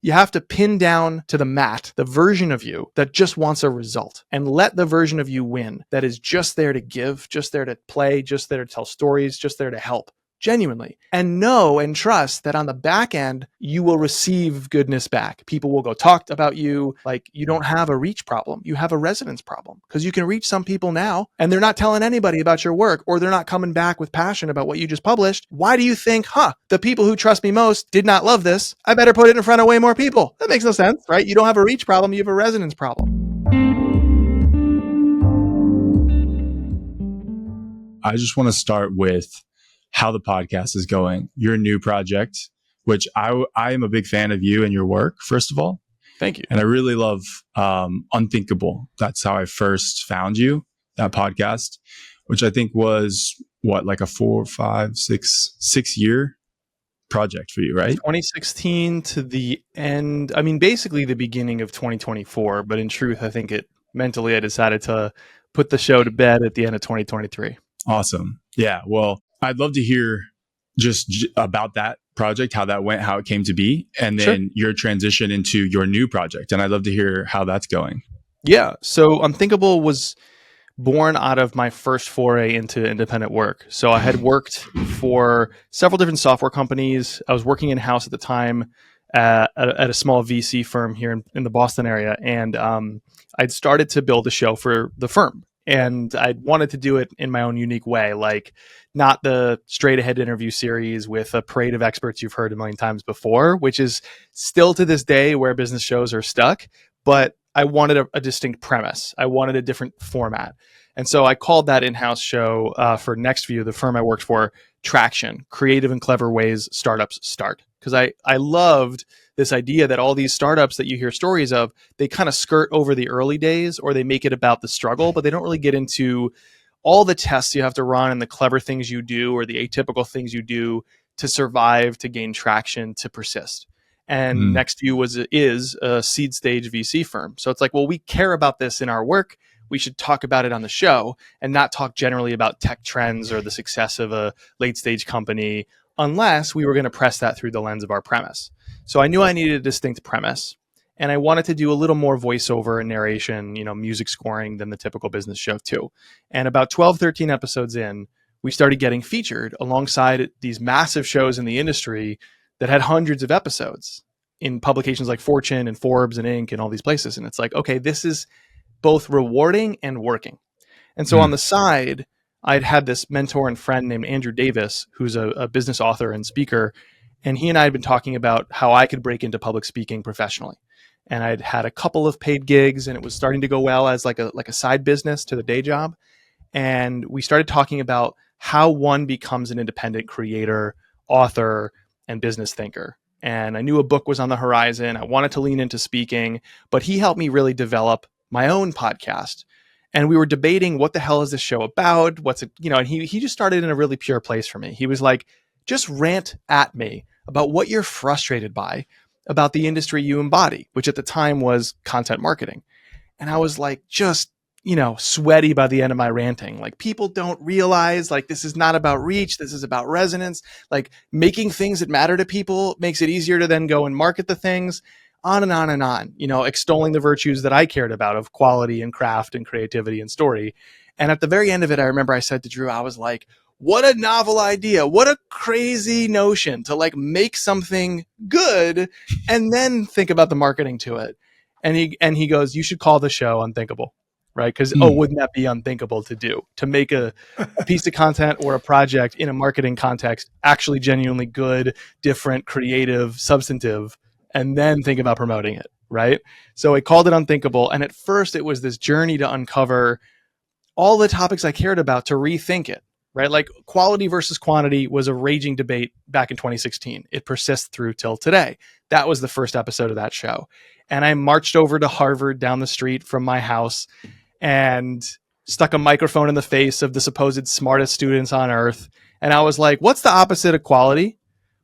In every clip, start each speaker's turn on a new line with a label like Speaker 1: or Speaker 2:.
Speaker 1: You have to pin down to the mat the version of you that just wants a result, and let the version of you win that is just there to give, just there to play, just there to tell stories, just there to help. Genuinely. And know and trust that on the back end, you will receive goodness back. People will go talk about you. Like, you don't have a reach problem. You have a resonance problem, because you can reach some people now and they're not telling anybody about your work, or they're not coming back with passion about what you just published. Why do you think, the people who trust me most did not love this? I better put it in front of way more people. That makes no sense, right? You don't have a reach problem. You have a resonance problem.
Speaker 2: I just want to start with how the podcast is going, your new project, which I am a big fan of you and your work, first of all.
Speaker 1: Thank you.
Speaker 2: And I really love Unthinkable. That's how I first found you, that podcast, which I think was like a 4, 5, 6 year project for you, right?
Speaker 1: 2016 to the end. I mean, basically the beginning of 2024. But in truth, I think I decided to put the show to bed at the end of 2023.
Speaker 2: Awesome. Yeah. Well, I'd love to hear just about that project, how that went, how it came to be, and then your transition into your new project. And I'd love to hear how that's going.
Speaker 1: Yeah. So Unthinkable was born out of my first foray into independent work. So I had worked for several different software companies. I was working in-house at the time at a small VC firm here in the Boston area. And I'd started to build a show for the firm. And I wanted to do it in my own unique way, like not the straight ahead interview series with a parade of experts you've heard a million times before, which is still to this day where business shows are stuck. But I wanted a distinct premise. I wanted a different format. And so I called that in-house show for NextView, the firm I worked for, Traction, Creative and Clever Ways Startups Start. Because I loved this idea that all these startups that you hear stories of, they kind of skirt over the early days, or they make it about the struggle, but they don't really get into all the tests you have to run and the clever things you do or the atypical things you do to survive, to gain traction, to persist. And NextView is a seed stage VC firm. So it's like, well, we care about this in our work. We should talk about it on the show and not talk generally about tech trends or the success of a late stage company, unless we were going to press that through the lens of our premise. So I knew I needed a distinct premise, and I wanted to do a little more voiceover and narration, music scoring than the typical business show too. And about 12, 13 episodes in, we started getting featured alongside these massive shows in the industry that had hundreds of episodes in publications like Fortune and Forbes and Inc. and all these places. And it's like, okay, this is both rewarding and working. And so on the side, I'd had this mentor and friend named Andrew Davis, who's a business author and speaker. And he and I had been talking about how I could break into public speaking professionally. And I'd had a couple of paid gigs, and it was starting to go well as like a side business to the day job. And we started talking about how one becomes an independent creator, author, and business thinker. And I knew a book was on the horizon. I wanted to lean into speaking, but he helped me really develop my own podcast. And we were debating, what the hell is this show about? What's it, and he just started in a really pure place for me. He was like, just rant at me about what you're frustrated by about the industry you embody, which at the time was content marketing. And I was like, just, sweaty by the end of my ranting. Like, people don't realize, like, this is not about reach. This is about resonance. Like, making things that matter to people makes it easier to then go and market the things. On and on and on, extolling the virtues that I cared about of quality and craft and creativity and story. And at the very end of it, I remember I said to Drew, I was like, what a novel idea. What a crazy notion to like make something good and then think about the marketing to it. And he goes, you should call the show Unthinkable, right? Because, wouldn't that be unthinkable to do? To make a piece of content or a project in a marketing context actually genuinely good, different, creative, substantive, and then think about promoting it, right? So I called it Unthinkable. And at first it was this journey to uncover all the topics I cared about, to rethink it, right? Like, quality versus quantity was a raging debate back in 2016. It persists through till today. That was the first episode of that show. And I marched over to Harvard down the street from my house and stuck a microphone in the face of the supposed smartest students on earth. And I was like, what's the opposite of quality?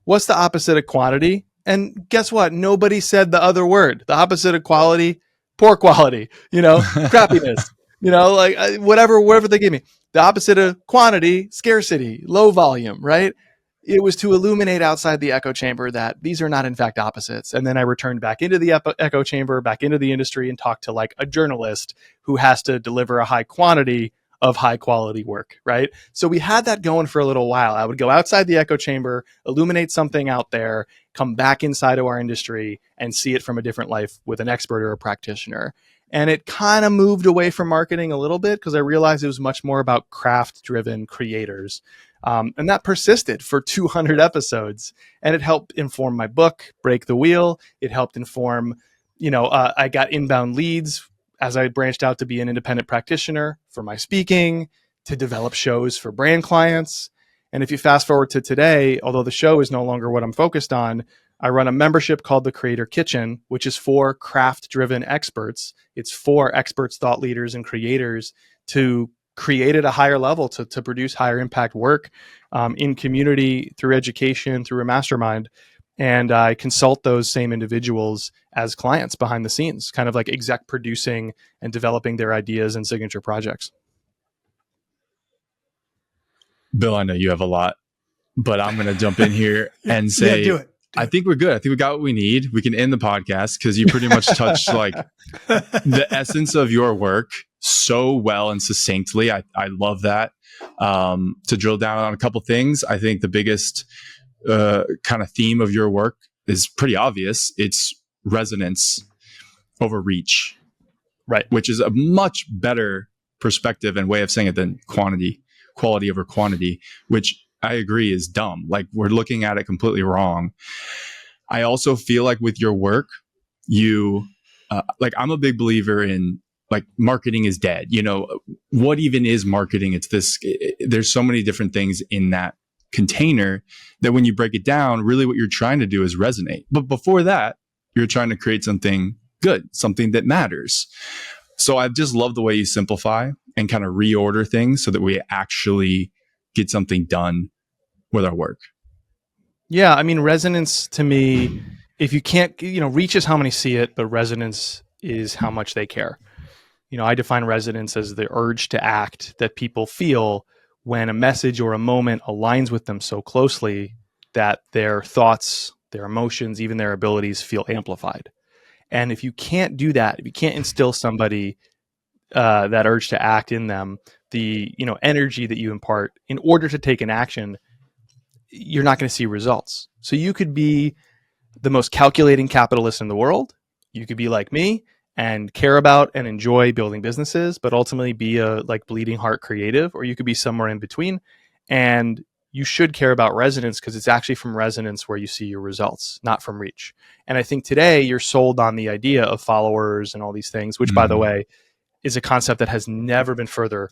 Speaker 1: What's the opposite of quantity? And guess what? Nobody said the other word. The opposite of quality, poor quality, crappiness, whatever they give me. The opposite of quantity, scarcity, low volume, right? It was to illuminate outside the echo chamber that these are not in fact opposites. And then I returned back into the echo chamber, back into the industry, and talked to like a journalist who has to deliver a high quantity of high quality work, right? So we had that going for a little while. I would go outside the echo chamber, illuminate something out there, come back inside of our industry and see it from a different life with an expert or a practitioner. And it kind of moved away from marketing a little bit because I realized it was much more about craft driven creators. And that persisted for 200 episodes. And it helped inform my book, Break the Wheel. It helped inform, I got inbound leads as I branched out to be an independent practitioner for my speaking, to develop shows for brand clients. And if you fast forward to today, although the show is no longer what I'm focused on, I run a membership called the Creator Kitchen, which is for craft-driven experts. It's for experts, thought leaders, and creators to create at a higher level, to produce higher impact work in community, through education, through a mastermind. And I consult those same individuals as clients behind the scenes, kind of like exec producing and developing their ideas and signature projects.
Speaker 2: Bill, I know you have a lot, but I'm going to jump in here and say,
Speaker 3: do it.
Speaker 2: I think we're good. I think we got what we need. We can end the podcast because you pretty much touched like the essence of your work so well and succinctly. I love that. To drill down on a couple things, I think the biggest kind of theme of your work is pretty obvious. It's resonance over reach,
Speaker 1: right?
Speaker 2: Which is a much better perspective and way of saying it than quality over quantity, which I agree is dumb. Like, we're looking at it completely wrong. I also feel like with your work, you I'm a big believer in like marketing is dead. What even is marketing? It's this, there's so many different things in that container that when you break it down, really what you're trying to do is resonate. But before that, you're trying to create something good, something that matters. So I just love the way you simplify and kind of reorder things so that we actually get something done with our work.
Speaker 1: Yeah. I mean, resonance to me, if you can't, reach is how many see it, but resonance is how much they care. I define resonance as the urge to act that people feel when a message or a moment aligns with them so closely that their thoughts, their emotions, even their abilities feel amplified. And if you can't do that, if you can't instill somebody that urge to act in them, the energy that you impart in order to take an action, you're not going to see results. So you could be the most calculating capitalist in the world. You could be like me and care about and enjoy building businesses, but ultimately be a like bleeding heart creative, or you could be somewhere in between. And you should care about resonance because it's actually from resonance where you see your results, not from reach. And I think today you're sold on the idea of followers and all these things, which by the way, is a concept that has never been further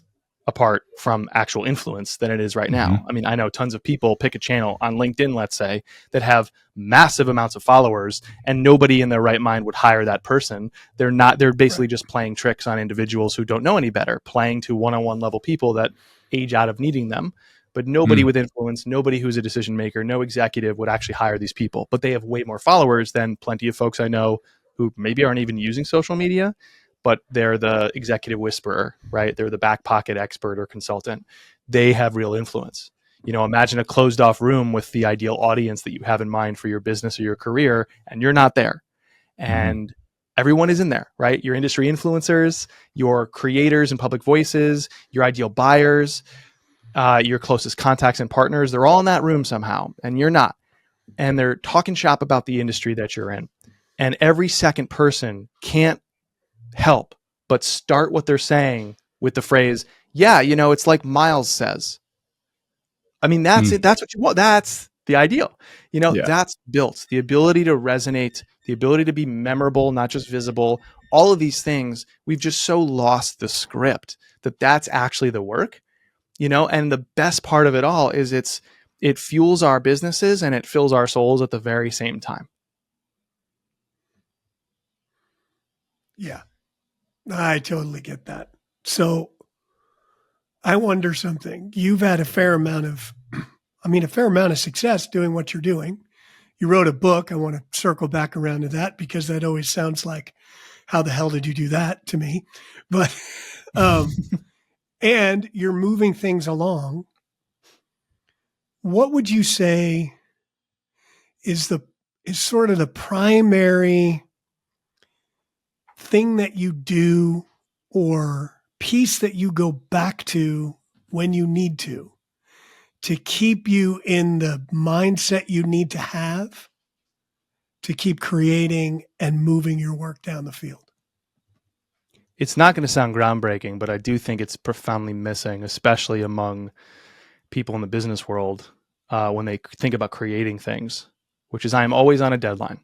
Speaker 1: apart from actual influence than it is right now. I mean, I know tons of people pick a channel on LinkedIn, let's say, that have massive amounts of followers, and nobody in their right mind would hire that person. They're basically just playing tricks on individuals who don't know any better, playing to one-on-one level people that age out of needing them. But nobody with influence, nobody who's a decision maker, no executive would actually hire these people. But they have way more followers than plenty of folks I know who maybe aren't even using social media, but they're the executive whisperer, right? They're the back pocket expert or consultant. They have real influence. Imagine a closed off room with the ideal audience that you have in mind for your business or your career, and you're not there. And everyone is in there, right? Your industry influencers, your creators and public voices, your ideal buyers, your closest contacts and partners, they're all in that room somehow, and you're not. And they're talking shop about the industry that you're in. And every second person can't help but start what they're saying with the phrase, yeah, it's like Miles says. I mean, that's it. That's what you want. That's the ideal. That's built. The ability to resonate, the ability to be memorable, not just visible, all of these things, we've just so lost the script that that's actually the work, and the best part of it all is it fuels our businesses and it fills our souls at the very same time.
Speaker 3: Yeah. I totally get that. So I wonder something. You've had a fair amount of success doing what you're doing. You wrote a book. I want to circle back around to that because that always sounds like, how the hell did you do that to me? But, and you're moving things along. what would you say is sort of the primary thing that you do or piece that you go back to when you need to keep you in the mindset you need to have to keep creating and moving your work down the field?
Speaker 1: It's not going to sound groundbreaking, but I do think it's profoundly missing, especially among people in the business world when they think about creating things, which is I am always on a deadline.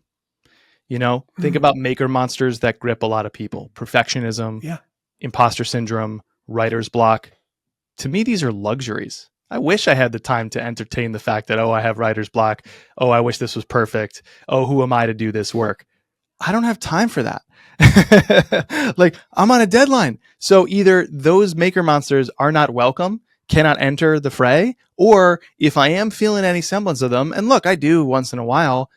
Speaker 1: Think about maker monsters that grip a lot of people. Perfectionism, imposter syndrome, writer's block. To me, these are luxuries. I wish I had the time to entertain the fact that, I have writer's block. Oh, I wish this was perfect. Oh, who am I to do this work? I don't have time for that. Like, I'm on a deadline. So either those maker monsters are not welcome, cannot enter the fray, or if I am feeling any semblance of them, and look, I do once in a while,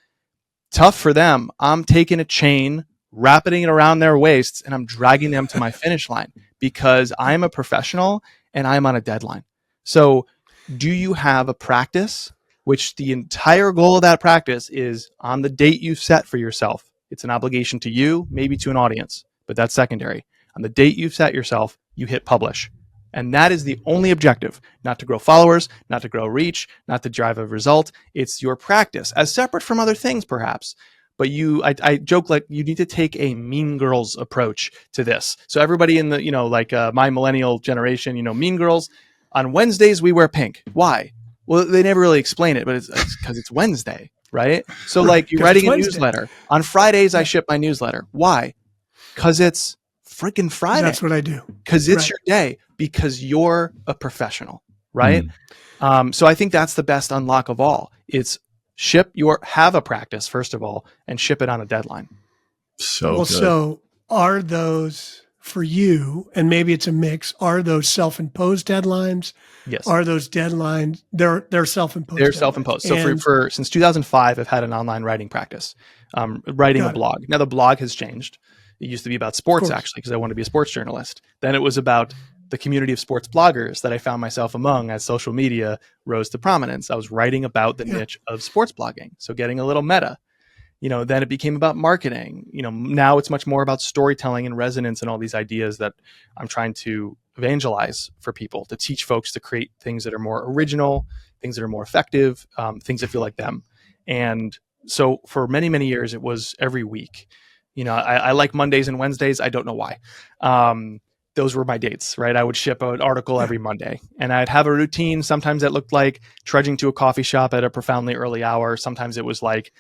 Speaker 1: tough for them. I'm taking a chain, wrapping it around their waists, and I'm dragging them to my finish line because I'm a professional and I'm on a deadline. So do you have a practice, which the entire goal of that practice is on the date you've set for yourself? It's an obligation to you, maybe to an audience, but that's secondary. On the date you've set yourself, you hit publish. And that is the only objective, not to grow followers, not to grow reach, not to drive a result. It's your practice, as separate from other things, perhaps. But I joke like you need to take a Mean Girls approach to this. So everybody in the, my millennial generation, Mean Girls, on Wednesdays we wear pink. Why? Well, they never really explain it, but it's because it's Wednesday, right? So like you're writing a newsletter. On Fridays, I ship my newsletter. Why? Because it's freaking Friday.
Speaker 3: That's what I do.
Speaker 1: Because it's your day. Because you're a professional, right? So I think that's the best unlock of all. It's have a practice first of all, and ship it on a deadline.
Speaker 3: So are those for you? And maybe it's a mix. Are those self-imposed deadlines?
Speaker 1: Yes.
Speaker 3: Are those deadlines? They're self-imposed.
Speaker 1: They're self-imposed. So for since 2005, I've had an online writing practice, writing a blog. Now the blog has changed. It used to be about sports actually, because I wanted to be a sports journalist. Then it was about the community of sports bloggers that I found myself among as social media rose to prominence. I was writing about the niche of sports blogging. So getting a little meta, then it became about marketing. Now it's much more about storytelling and resonance and all these ideas that I'm trying to evangelize for people, to teach folks to create things that are more original, things that are more effective, things that feel like them. And so for many, many years, it was every week. I like Mondays and Wednesdays. I don't know why. Those were my dates, right? I would ship an article every Monday and I'd have a routine. Sometimes that looked like trudging to a coffee shop at a profoundly early hour. Sometimes it was like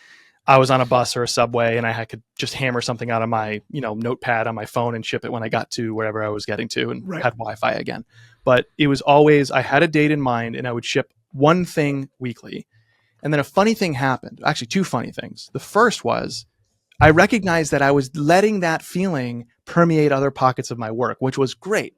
Speaker 1: I was on a bus or a subway and I could just hammer something out of my, notepad on my phone and ship it when I got to wherever I was getting to and had Wi-Fi again. But it was always, I had a date in mind and I would ship one thing weekly. And then a funny thing happened. Actually, two funny things. The first was I recognized that I was letting that feeling permeate other pockets of my work, which was great.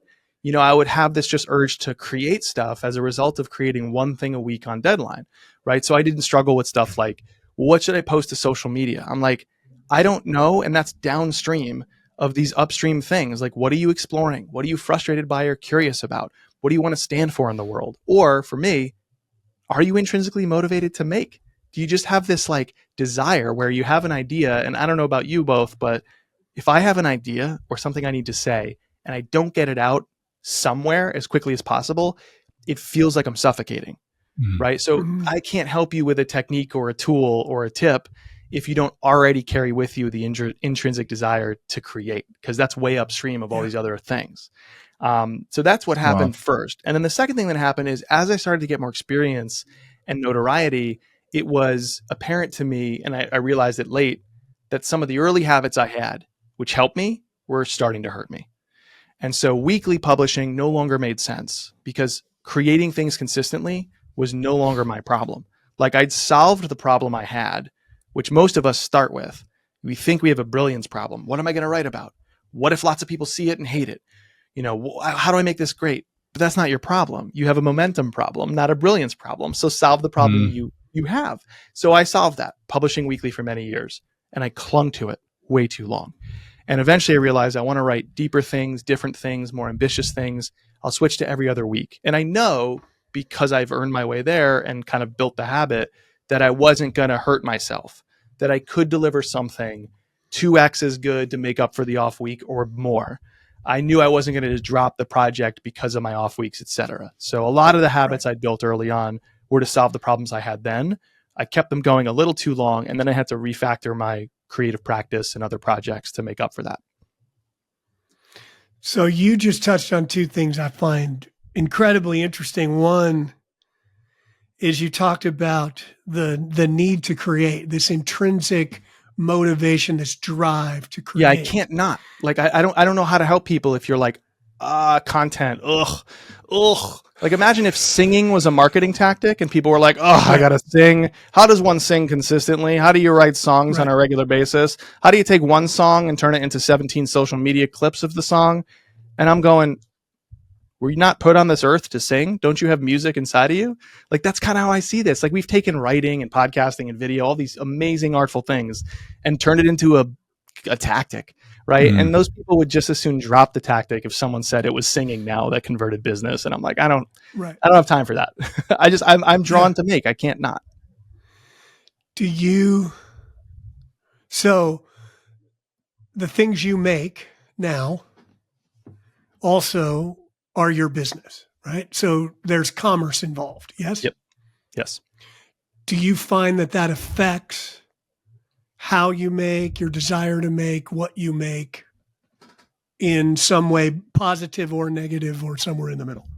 Speaker 1: I would have this just urge to create stuff as a result of creating one thing a week on deadline, right? So I didn't struggle with stuff like, what should I post to social media? I'm like, I don't know. And that's downstream of these upstream things. Like, what are you exploring? What are you frustrated by or curious about? What do you want to stand for in the world? Or for me, are you intrinsically motivated to make? Do you just have this like desire where you have an idea? And I don't know about you both, but if I have an idea or something I need to say and I don't get it out somewhere as quickly as possible, it feels like I'm suffocating, right? So I can't help you with a technique or a tool or a tip if you don't already carry with you the intrinsic desire to create, because that's way upstream of all these other things. So that's what happened first. And then the second thing that happened is as I started to get more experience and notoriety, it was apparent to me, and I realized it late, that some of the early habits I had, which helped me, were starting to hurt me. And so weekly publishing no longer made sense because creating things consistently was no longer my problem. Like I'd solved the problem I had, which most of us start with. We think we have a brilliance problem. What am I going to write about? What if lots of people see it and hate it? How do I make this great? But that's not your problem. You have a momentum problem, not a brilliance problem. So solve the problem you have. So I solved that, publishing weekly for many years, and I clung to it way too long. And eventually I realized I want to write deeper things, different things, more ambitious things. I'll switch to every other week. And I know because I've earned my way there and kind of built the habit that I wasn't going to hurt myself, that I could deliver something 2x as good to make up for the off week or more. I knew I wasn't going to just drop the project because of my off weeks, etc. So a lot of the habits I built early on were to solve the problems I had then. I kept them going a little too long, and then I had to refactor my creative practice and other projects to make up for that.
Speaker 3: So you just touched on two things I find incredibly interesting. One is you talked about the need to create, this intrinsic motivation, this drive to create.
Speaker 1: Yeah, I can't not. Like I don't know how to help people if you're like, content, ugh. Like imagine if singing was a marketing tactic and people were like, I gotta sing. How does one sing consistently? How do you write songs on a regular basis? How do you take one song and turn it into 17 social media clips of the song? And I'm going, were you not put on this earth to sing? Don't you have music inside of you? Like, that's kind of how I see this. Like, we've taken writing and podcasting and video, all these amazing artful things, and turned it into a tactic, right? And those people would just as soon drop the tactic if someone said it was singing now that converted business. And I'm like, I don't have time for that. I'm drawn to make. I can't not.
Speaker 3: So the things you make now also are your business, right? So there's commerce involved. Yes.
Speaker 1: Yep. Yes.
Speaker 3: Do you find that affects how you make, your desire to make, what you make in some way, positive or negative or somewhere in the middle?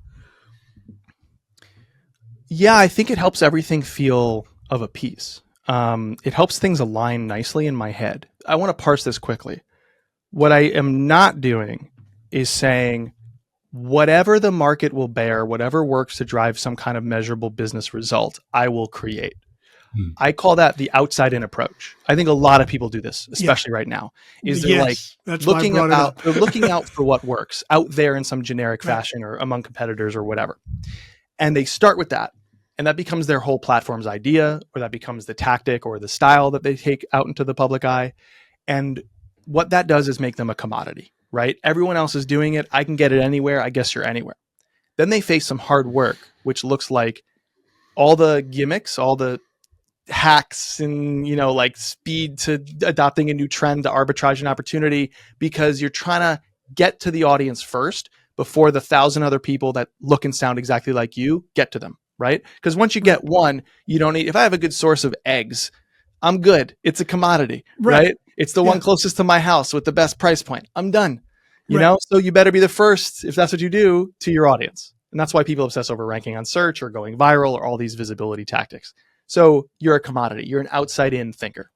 Speaker 1: Yeah, I think it helps everything feel of a piece. It helps things align nicely in my head. I want to parse this quickly. What I am not doing is saying, whatever the market will bear, whatever works to drive some kind of measurable business result, I will create. I call that the outside in approach. I think a lot of people do this, especially right now. They're like looking out for what works out there in some generic fashion or among competitors or whatever. And they start with that. And that becomes their whole platform's idea, or that becomes the tactic or the style that they take out into the public eye. And what that does is make them a commodity, right? Everyone else is doing it. I can get it anywhere. I guess you're anywhere. Then they face some hard work, which looks like all the gimmicks, all the hacks and, like speed to adopting a new trend to arbitrage an opportunity, because you're trying to get to the audience first before the 1,000 other people that look and sound exactly like you get to them, right? Because once you get one, you don't need, if I have a good source of eggs, I'm good. It's a commodity, right? It's the one closest to my house with the best price point. I'm done, you know? So you better be the first, if that's what you do, to your audience. And that's why people obsess over ranking on search or going viral or all these visibility tactics. So you're a commodity. You're an outside-in thinker.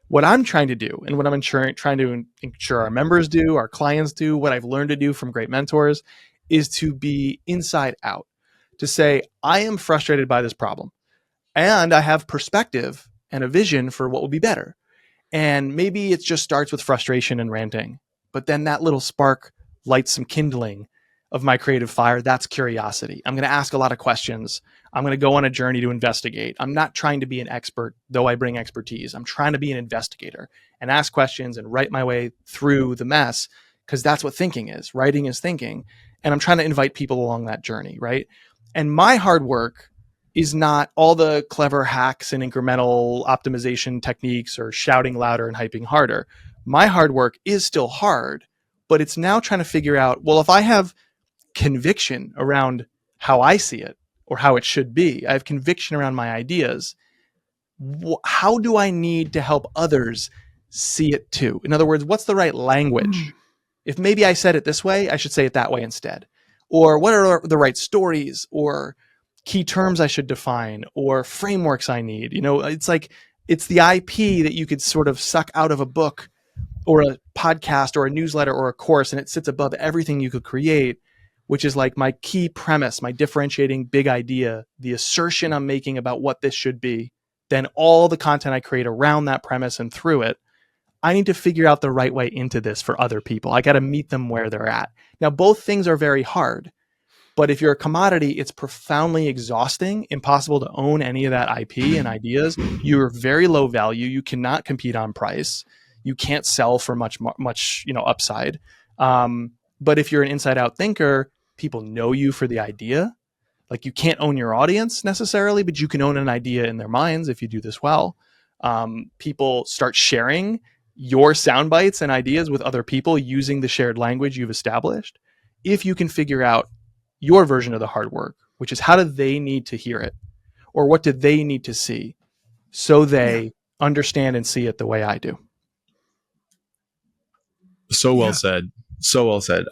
Speaker 1: What I'm trying to do, and what I'm trying to ensure our members do, our clients do, what I've learned to do from great mentors, is to be inside out. To say, I am frustrated by this problem, and I have perspective and a vision for what will be better. And maybe it just starts with frustration and ranting, but then that little spark lights some kindling of my creative fire. That's curiosity. I'm going to ask a lot of questions. I'm going to go on a journey to investigate. I'm not trying to be an expert, though I bring expertise. I'm trying to be an investigator and ask questions and write my way through the mess, because that's what thinking is. Writing is thinking. And I'm trying to invite people along that journey, right? And my hard work is not all the clever hacks and incremental optimization techniques or shouting louder and hyping harder. My hard work is still hard, but it's now trying to figure out, well, if I have conviction around how I see it or how it should be, I have conviction around my ideas, how do I need to help others see it too? In other words, what's the right language? If maybe I said it this way, I should say it that way instead. Or what are the right stories or key terms I should define or frameworks I need? It's like, it's the IP that you could sort of suck out of a book or a podcast or a newsletter or a course, and it sits above everything you could create, which is like my key premise, my differentiating big idea, the assertion I'm making about what this should be, then all the content I create around that premise and through it. I need to figure out the right way into this for other people. I got to meet them where they're at. Now, both things are very hard, but if you're a commodity, it's profoundly exhausting, impossible to own any of that IP and ideas. You're very low value. You cannot compete on price. You can't sell for much, upside. But if you're an inside out thinker, people know you for the idea. Like you can't own your audience necessarily, but you can own an idea in their minds if you do this well. People start sharing your sound bites and ideas with other people using the shared language you've established. If you can figure out your version of the hard work, which is how do they need to hear it, or what do they need to see so they understand and see it the way I do.
Speaker 2: So well said. So well said.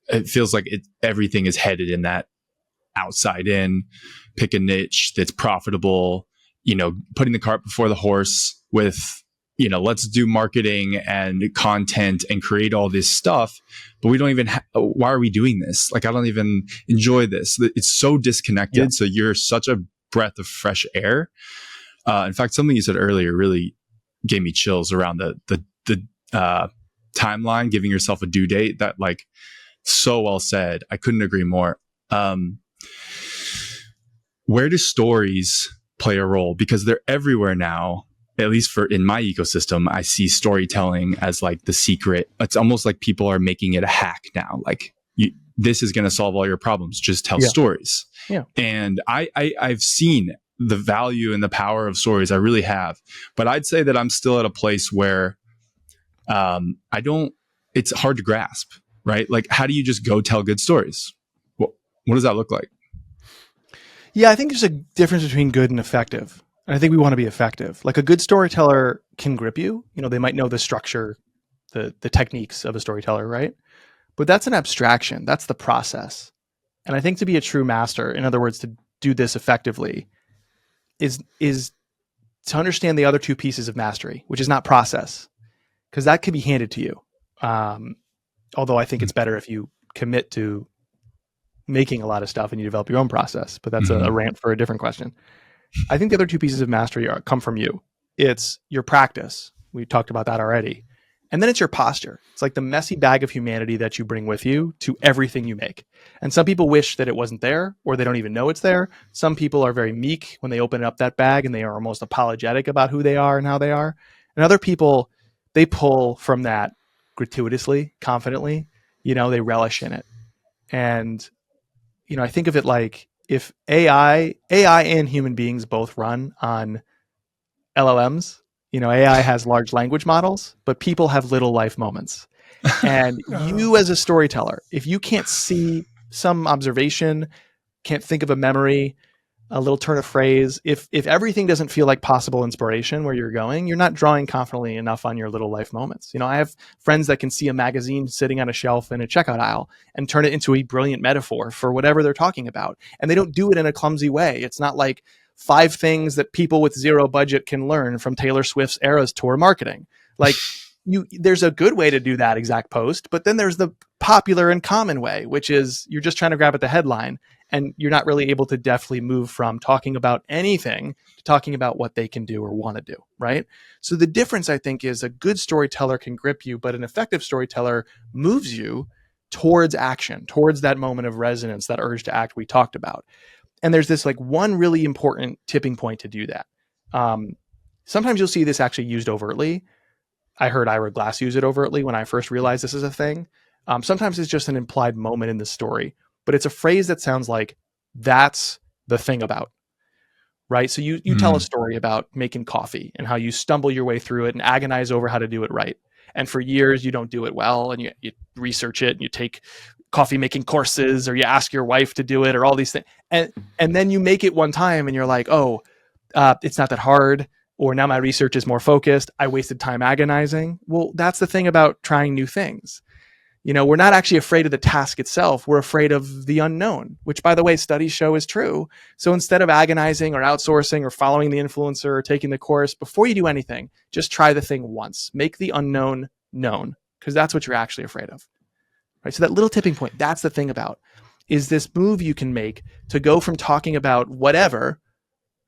Speaker 2: It feels like everything is headed in that outside in, pick a niche that's profitable, putting the cart before the horse with, let's do marketing and content and create all this stuff. But we don't even, why are we doing this? Like, I don't even enjoy this. It's so disconnected. Yeah. So you're such a breath of fresh air. In fact, something you said earlier really gave me chills around the timeline, giving yourself a due date. That, like, so well said. I couldn't agree more. Where do stories play a role? Because they're everywhere now. At least in my ecosystem, I see storytelling as like the secret. It's almost like people are making it a hack now. Like, this is going to solve all your problems. Just tell stories.
Speaker 1: Yeah. And
Speaker 2: I've seen the value and the power of stories. I really have. But I'd say that I'm still at a place where it's hard to grasp, right? Like, how do you just go tell good stories? What does that look like?
Speaker 1: Yeah, I think there's a difference between good and effective. And I think we want to be effective. Like, a good storyteller can grip you. They might know the structure, the techniques of a storyteller, right? But that's an abstraction. That's the process. And I think to be a true master, in other words, to do this effectively, is to understand the other two pieces of mastery, which is not process, because that can be handed to you. Although I think it's better if you commit to making a lot of stuff and you develop your own process, but that's a rant for a different question. I think the other two pieces of mastery come from you. It's your practice. We talked about that already. And then it's your posture. It's like the messy bag of humanity that you bring with you to everything you make. And some people wish that it wasn't there, or they don't even know it's there. Some people are very meek when they open up that bag, and they are almost apologetic about who they are and how they are. And other people, they pull from that gratuitously, confidently. They relish in it. And I think of it like, if AI and human beings both run on LLMs, AI has large language models, but people have little life moments. And you as a storyteller, if you can't see some observation, can't think of a memory, a little turn of phrase, if everything doesn't feel like possible inspiration where you're going, you're not drawing confidently enough on your little life moments. I have friends that can see a magazine sitting on a shelf in a checkout aisle and turn it into a brilliant metaphor for whatever they're talking about. And they don't do it in a clumsy way. It's not like 5 things that people with zero budget can learn from Taylor Swift's Eras Tour marketing. Like, there's a good way to do that exact post, but then there's the popular and common way, which is you're just trying to grab at the headline, and you're not really able to deftly move from talking about anything to talking about what they can do or want to do, right? So the difference, I think, is a good storyteller can grip you, but an effective storyteller moves you towards action, towards that moment of resonance, that urge to act we talked about. And there's this like one really important tipping point to do that. Sometimes you'll see this actually used overtly. I heard Ira Glass use it overtly when I first realized this is a thing. Sometimes it's just an implied moment in the story, but it's a phrase that sounds like, that's the thing about, right? So you tell a story about making coffee and how you stumble your way through it and agonize over how to do it right. And for years you don't do it well, and you research it and you take coffee making courses, or you ask your wife to do it, or all these things. And then you make it one time and you're like, it's not that hard. Or now my research is more focused. I wasted time agonizing. Well, that's the thing about trying new things. We're not actually afraid of the task itself. We're afraid of the unknown, which, by the way, studies show is true. So instead of agonizing or outsourcing or following the influencer or taking the course, before you do anything, just try the thing once. Make the unknown known, because that's what you're actually afraid of. Right? So that little tipping point, that's the thing about, is this move you can make to go from talking about whatever,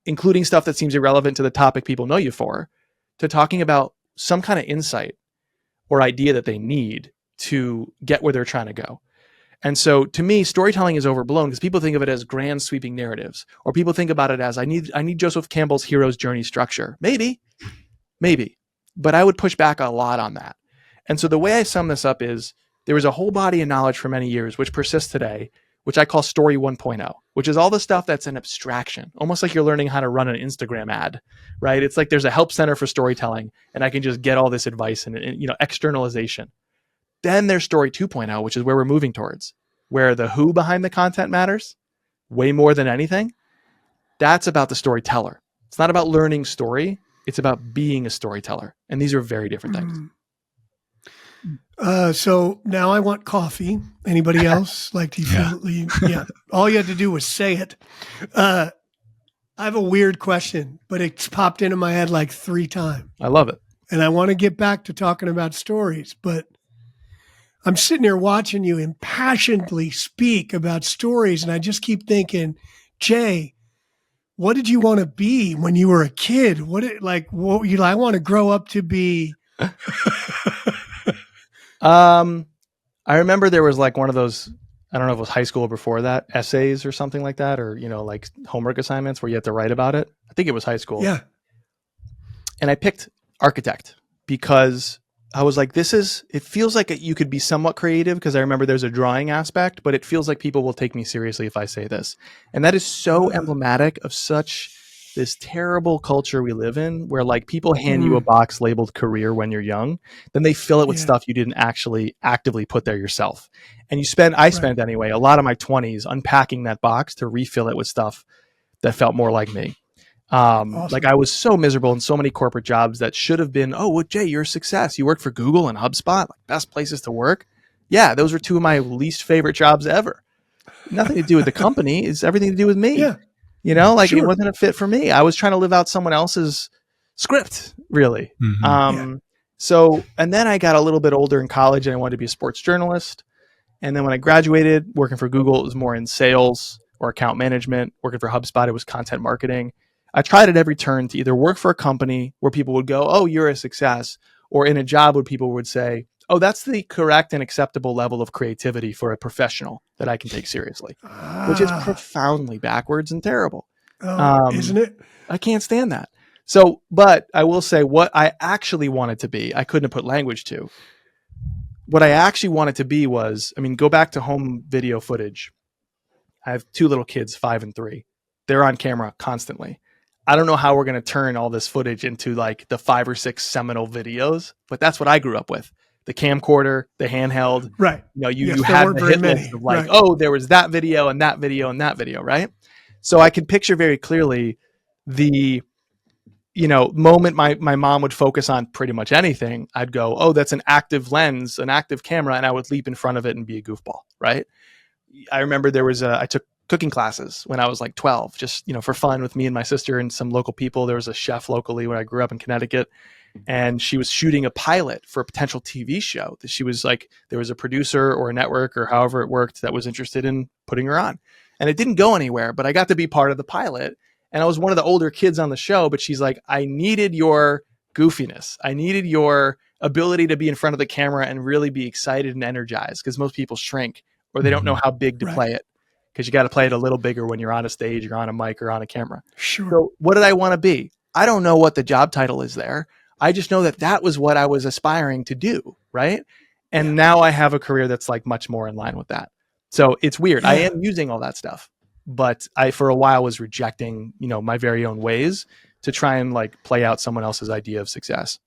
Speaker 1: including stuff that seems irrelevant to the topic people know you for, to talking about some kind of insight or idea that they need to get where they're trying to go. And so to me, storytelling is overblown because people think of it as grand sweeping narratives, or people think about it as, I need Joseph Campbell's hero's journey structure. Maybe, but I would push back a lot on that. And so the way I sum this up is, there was a whole body of knowledge for many years, which persists today, which I call story 1.0, which is all the stuff that's an abstraction, almost like you're learning how to run an Instagram ad, right? It's like there's a help center for storytelling, and I can just get all this advice and externalization. Then there's story 2.0, which is where we're moving towards, where the who behind the content matters way more than anything. That's about the storyteller. It's not about learning story. It's about being a storyteller. And these are very different things.
Speaker 3: So now I want coffee. Anybody else like to feel? Yeah. All you had to do was say it. I have a weird question, but it's popped into my head like 3 times.
Speaker 1: I love it.
Speaker 3: And I want to get back to talking about stories, but I'm sitting here watching you impassionedly speak about stories. And I just keep thinking, Jay, what did you want to be when you were a kid? I want to grow up to be.
Speaker 1: I remember there was like one of those, I don't know if it was high school or before that, essays or something like that, or, like homework assignments where you had to write about it. I think it was high school.
Speaker 3: Yeah.
Speaker 1: And I picked architect because I was like, it feels like you could be somewhat creative, because I remember there's a drawing aspect, but it feels like people will take me seriously if I say this. And that is so emblematic of such this terrible culture we live in, where like people hand you a box labeled career when you're young, then they fill it with stuff you didn't actually actively put there yourself. And I spent anyway, a lot of my 20s unpacking that box to refill it with stuff that felt more like me. Awesome. Like I was so miserable in so many corporate jobs that should have been, Jay, you're a success. You worked for Google and HubSpot, like best places to work. Yeah, those were 2 of my least favorite jobs ever. Nothing to do with the company. It's everything to do with me. Yeah. It wasn't a fit for me. I was trying to live out someone else's script, really. So, and then I got a little bit older in college and I wanted to be a sports journalist. And then when I graduated, working for Google, it was more in sales or account management. Working for HubSpot, it was content marketing. I tried at every turn to either work for a company where people would go, oh, you're a success, or in a job where people would say, oh, that's the correct and acceptable level of creativity for a professional that I can take seriously, which is profoundly backwards and terrible.
Speaker 3: Isn't it?
Speaker 1: I can't stand that. So, but I will say what I actually wanted to be, I couldn't have put language to. What I actually wanted to be was, go back to home video footage. I have 2 little kids, 5 and 3. They're on camera constantly. I don't know how we're going to turn all this footage into like the 5 or 6 seminal videos, but that's what I grew up with. The camcorder, the handheld,
Speaker 3: right?
Speaker 1: You had the hit list of like, there was that video and that video and that video, right? So I can picture very clearly the, moment my mom would focus on pretty much anything. I'd go, oh, that's an active lens, an active camera, and I would leap in front of it and be a goofball, right? I remember I took cooking classes when I was like 12, just, for fun with me and my sister and some local people. There was a chef locally when I grew up in Connecticut, and she was shooting a pilot for a potential TV show that she was like, there was a producer or a network or however it worked that was interested in putting her on. And it didn't go anywhere, but I got to be part of the pilot. And I was one of the older kids on the show, but she's like, I needed your goofiness. I needed your ability to be in front of the camera and really be excited and energized, because most people shrink or they don't know how big to play it, because you got to play it a little bigger when you're on a stage, you're on a mic or on a camera.
Speaker 3: Sure.
Speaker 1: So what did I want to be? I don't know what the job title is there. I just know that was what I was aspiring to do. Right. And now I have a career that's like much more in line with that. So it's weird. I am using all that stuff, but I, for a while, was rejecting, my very own ways to try and like play out someone else's idea of success.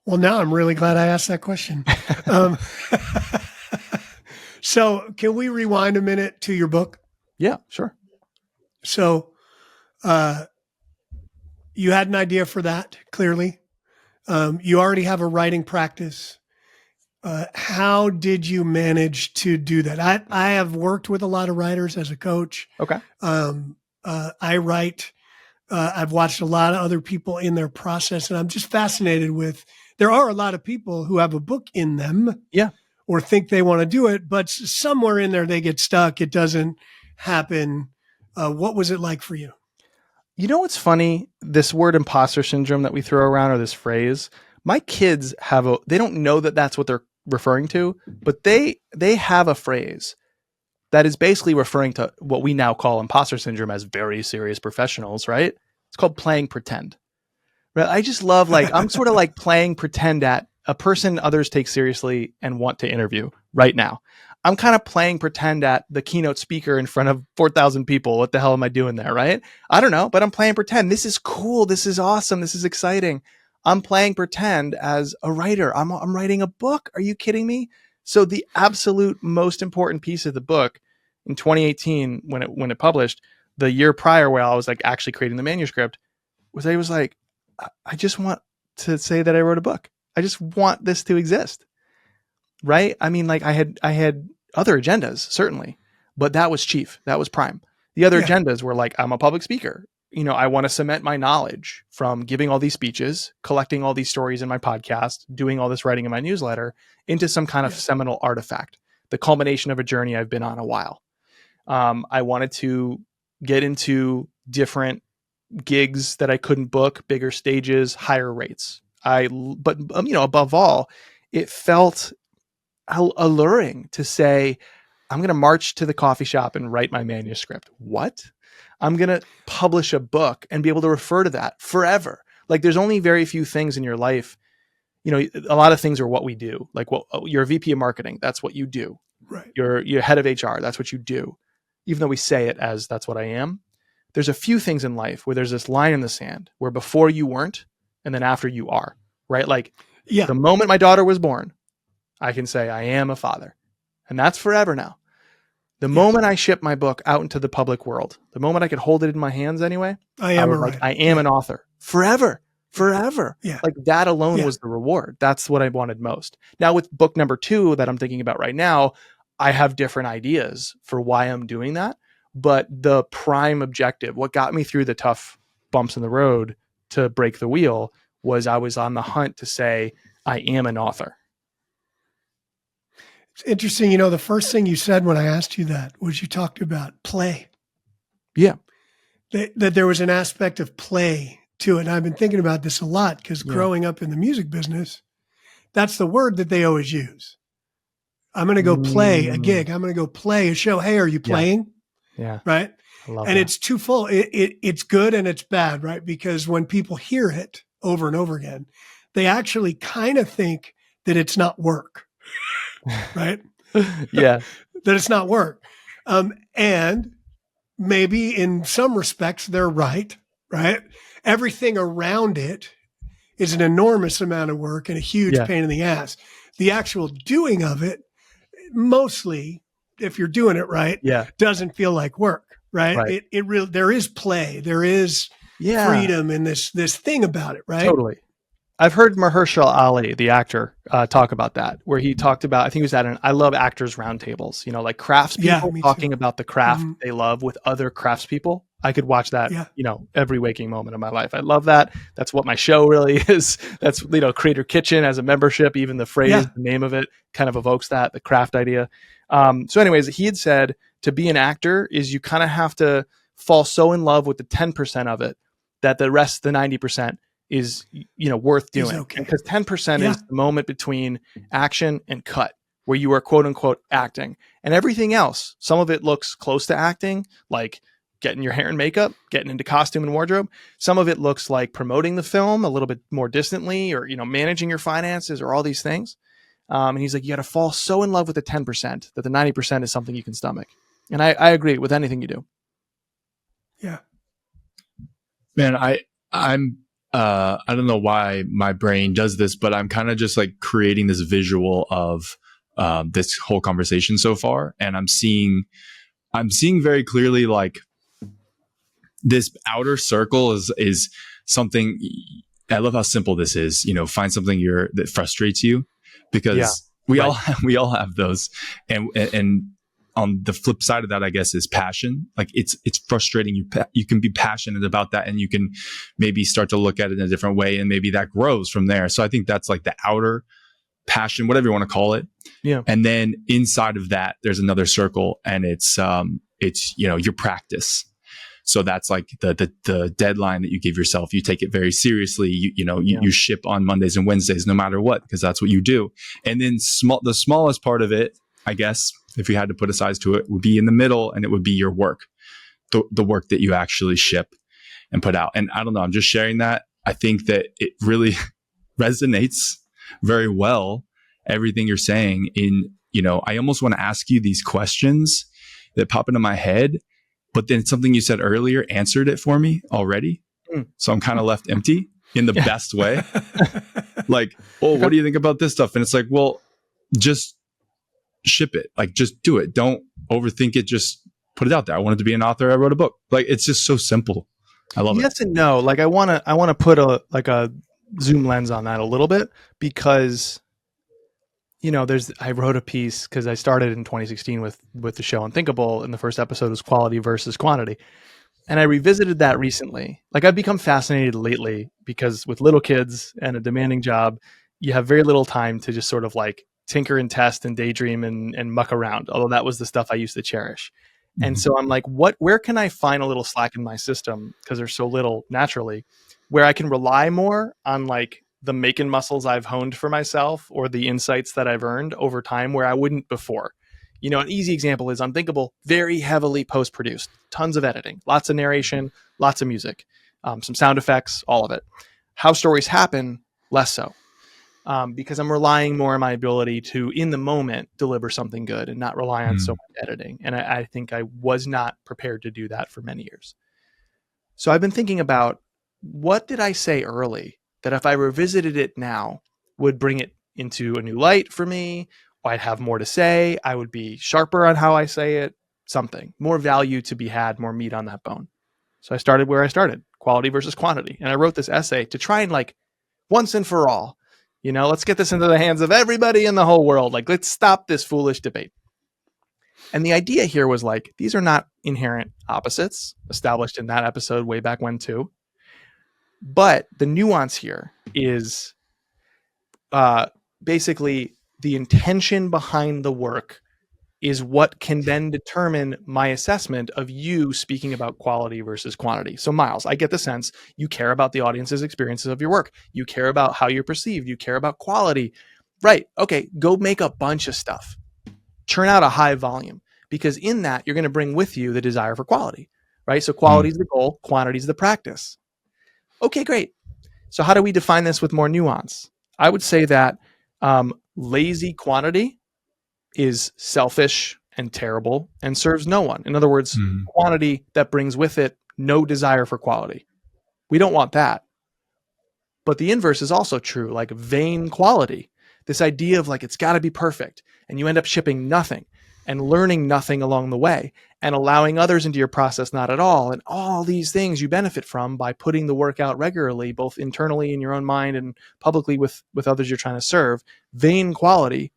Speaker 3: Well, now I'm really glad I asked that question. So can we rewind a minute to your book?
Speaker 1: Yeah, sure.
Speaker 3: So you had an idea for that, clearly. You already have a writing practice. How did you manage to do that? I have worked with a lot of writers as a coach.
Speaker 1: Okay.
Speaker 3: I write. I've watched a lot of other people in their process, and I'm just fascinated with, there are a lot of people who have a book in them.
Speaker 1: Yeah.
Speaker 3: Or think they want to do it, but somewhere in there they get stuck. It doesn't happen. What was it like for you?
Speaker 1: You know what's funny? This word imposter syndrome that we throw around, or this phrase, my kids they don't know that that's what they're referring to, but they have a phrase that is basically referring to what we now call imposter syndrome as very serious professionals, right? It's called playing pretend. Right? I just love, like, I'm sort of like playing pretend at a person others take seriously and want to interview right now. I'm kind of playing pretend at the keynote speaker in front of 4,000 people. What the hell am I doing there? Right. I don't know, but I'm playing pretend. This is cool. This is awesome. This is exciting. I'm playing pretend as a writer. I'm writing a book. Are you kidding me? So the absolute most important piece of the book in 2018, when it published, the year prior, where I was like actually creating the manuscript, was I was like, I just want to say that I wrote a book. I just want this to exist. Right. I mean, like I had other agendas, certainly, but that was chief. That was prime. The other agendas were like, I'm a public speaker. You know, I want to cement my knowledge from giving all these speeches, collecting all these stories in my podcast, doing all this writing in my newsletter into some kind of seminal artifact, the culmination of a journey I've been on a while. I wanted to get into different gigs that I couldn't book, bigger stages, higher rates. But above all, it felt alluring to say, I'm going to march to the coffee shop and write my manuscript. What? I'm going to publish a book and be able to refer to that forever. Like there's only very few things in your life. You know, a lot of things are what we do. Like, well, you're a VP of marketing. That's what you do.
Speaker 3: Right.
Speaker 1: You're head of HR. That's what you do. Even though we say it as that's what I am. There's a few things in life where there's this line in the sand where before you weren't and then after you are, right? Like the moment my daughter was born, I can say I am a father, and that's forever now. The moment I ship my book out into the public world, the moment I could hold it in my hands anyway, I am an author forever.
Speaker 3: Yeah.
Speaker 1: Like that alone was the reward. That's what I wanted most. Now with book number 2 that I'm thinking about right now, I have different ideas for why I'm doing that. But the prime objective, what got me through the tough bumps in the road to break the wheel, was I was on the hunt to say, I am an author.
Speaker 3: It's interesting. You know, the first thing you said when I asked you that was you talked about play.
Speaker 1: Yeah.
Speaker 3: That there was an aspect of play to it. And I've been thinking about this a lot because growing up in the music business, that's the word that they always use. I'm going to go play a gig. I'm going to go play a show. Hey, are you playing?
Speaker 1: Yeah.
Speaker 3: Right.
Speaker 1: I love
Speaker 3: and
Speaker 1: that.
Speaker 3: it's twofold. It's good and it's bad, right? Because when people hear it over and over again, they actually kind of think that it's not work, right?
Speaker 1: Yeah.
Speaker 3: That it's not work. And maybe in some respects, they're right? Everything around it is an enormous amount of work and a huge pain in the ass. The actual doing of it, mostly, if you're doing it right, doesn't feel like work, right? There is play, there is freedom in this thing about it, right?
Speaker 1: Totally. I've heard Mahershala Ali, the actor, talk about that, where he talked about, I think it was I love actors roundtables, you know, like craftspeople talking about the craft they love with other craftspeople. I could watch that, you know, every waking moment of my life. I love that. That's what my show really is. That's, you know, Creator Kitchen as a membership, even the phrase, the name of it kind of evokes that, the craft idea. So anyways, he had said to be an actor is you kind of have to fall so in love with the 10% of it that the rest, the 90%, is, you know, worth doing. Because 10% is the moment between action and cut where you are quote unquote acting, and everything else, some of it looks close to acting, like getting your hair and makeup, getting into costume and wardrobe. Some of it looks like promoting the film a little bit more distantly, or, you know, managing your finances, or all these things. And he's like, you got to fall so in love with the 10% that the 90% is something you can stomach. And I agree with anything you do.
Speaker 3: Yeah.
Speaker 2: Man, I'm I don't know why my brain does this, but I'm kind of just like creating this visual of this whole conversation so far. And I'm seeing very clearly like this outer circle is something. I love how simple this is. You know, find something that frustrates you, because we all have those. And on the flip side of that, I guess, is passion. Like it's frustrating. You can be passionate about that, and you can maybe start to look at it in a different way, and maybe that grows from there. So I think that's like the outer passion, whatever you want to call it.
Speaker 1: Yeah.
Speaker 2: And then inside of that, there's another circle, and it's you know, your practice. So that's like the deadline that you give yourself. You take it very seriously. You ship on Mondays and Wednesdays, no matter what, because that's what you do. And then the smallest part of it, I guess, if you had to put a size to it, would be in the middle, and it would be your work, the work that you actually ship and put out. And I don't know, I'm just sharing that. I think that it really resonates very well, everything you're saying, in I almost want to ask you these questions that pop into my head, but then something you said earlier answered it for me already. So I'm kind of left empty in the best way. Like, oh, what do you think about this stuff? And it's like, well, just ship it. Like, just do it. Don't overthink it. Just put it out there. I wanted to be an author. I wrote a book. Like, it's just so simple. I love it.
Speaker 1: Yes and no. Like I want to put a zoom lens on that a little bit, because I wrote a piece because I started in 2016 with the show Unthinkable, and the first episode was quality versus quantity. And I revisited that recently. Like, I've become fascinated lately because with little kids and a demanding job, you have very little time to just sort of like tinker and test and daydream and muck around. Although that was the stuff I used to cherish. And so I'm like, where can I find a little slack in my system, because there's so little naturally, where I can rely more on like the making muscles I've honed for myself or the insights that I've earned over time where I wouldn't before. An easy example is Unthinkable, very heavily post-produced, tons of editing, lots of narration, lots of music, some sound effects, all of it. How Stories Happen, less so, because I'm relying more on my ability to, in the moment, deliver something good and not rely on so much editing. And I think I was not prepared to do that for many years. So I've been thinking about, what did I say early that if I revisited it now would bring it into a new light for me? I'd have more to say. I would be sharper on how I say it, something more value to be had, more meat on that bone. So I started where I started, quality versus quantity. And I wrote this essay to try and like once and for all, let's get this into the hands of everybody in the whole world. Like, let's stop this foolish debate. And the idea here was like, these are not inherent opposites, established in that episode way back when too. But the nuance here is basically the intention behind the work is what can then determine my assessment of you speaking about quality versus quantity. So Miles, I get the sense you care about the audience's experiences of your work. You care about how you're perceived. You care about quality. Right. Okay. Go make a bunch of stuff. Churn out a high volume, because in that you're going to bring with you the desire for quality, right? So quality is the goal. Quantity is the practice. Okay, great. So how do we define this with more nuance? I would say that lazy quantity is selfish and terrible and serves no one. In other words, quantity that brings with it no desire for quality. We don't want that. But the inverse is also true, like vain quality. This idea of like, it's got to be perfect, and you end up shipping nothing and learning nothing along the way and allowing others into your process not at all. And all these things you benefit from by putting the work out regularly, both internally in your own mind and publicly with others you're trying to serve. Vain quality